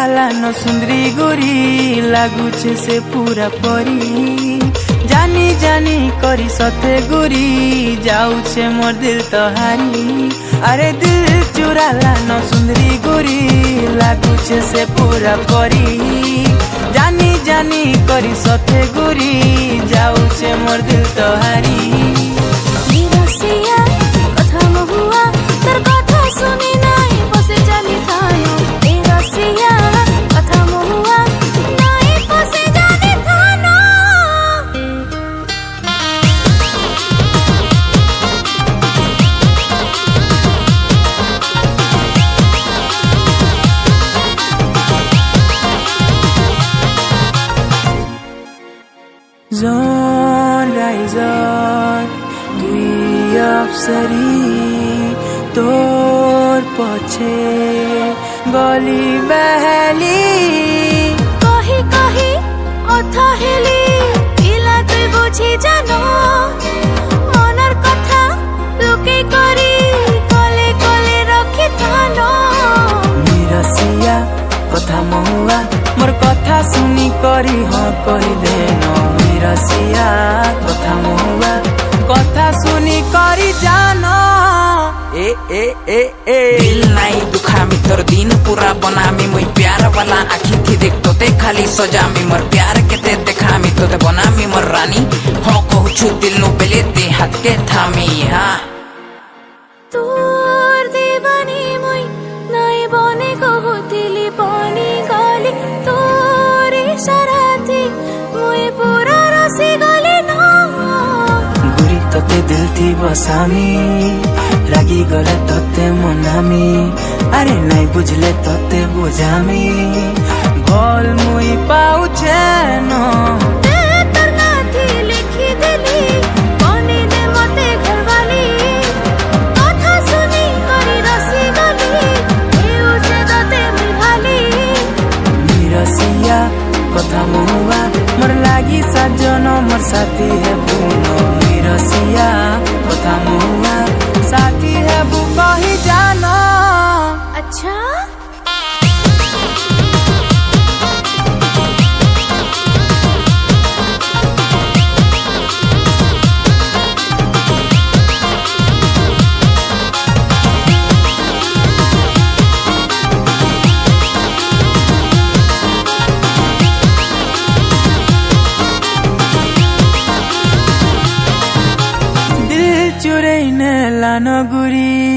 चुरालानो सुंदरी गोरी लागुछे से पूरा परी जानी जानी करी सते गोरी जाऊछे मोर दिल तोहारी। अरे दिल चुरालानो सुंदरी गोरी लागुछे से पूरा परी जानी जानी करी सते गोरी जाऊछे मोर दिल तोहारी। Sunriser दुई अप्सरी तोर पछे गली बहली कही कही अथा हेली पिला तुई बुझी जानो मनर कथा लुके करी कले कले रखी थानो। निरसिया कथा महुआ मोर कथा सुनी करी हाँ कही देनो। निरसिया कथा महुआ कथा सुनी करी जानो। ए ए ए ए दिल नाई दुखामी तोर दिन पूरा बनामी मुई प्यार वाला आखी थी देख तोते खाली सजामी मोर प्यार केते देखामी तोते बनामी मोर रानी हो कहूछु दिल नु बेले दे हाथ के थामी। हाँ तोर दीवानी मुई नाई बने कहूतिली बनी गली तोर इशारा थी मुई पूरा रसी गली ना। गुरी तोते दिल थी बसामी रागी गले तोते मनामी अरे नहीं बुझले तोते बुझामी भल मुई पाउछे नो। निरसिया कथा महुआ मोर लागी साजनो मोर साथी है बुनो। निरसिया कथा महुआ साथी है बु कही जानो। अच्छा चुरैने लानो गुरी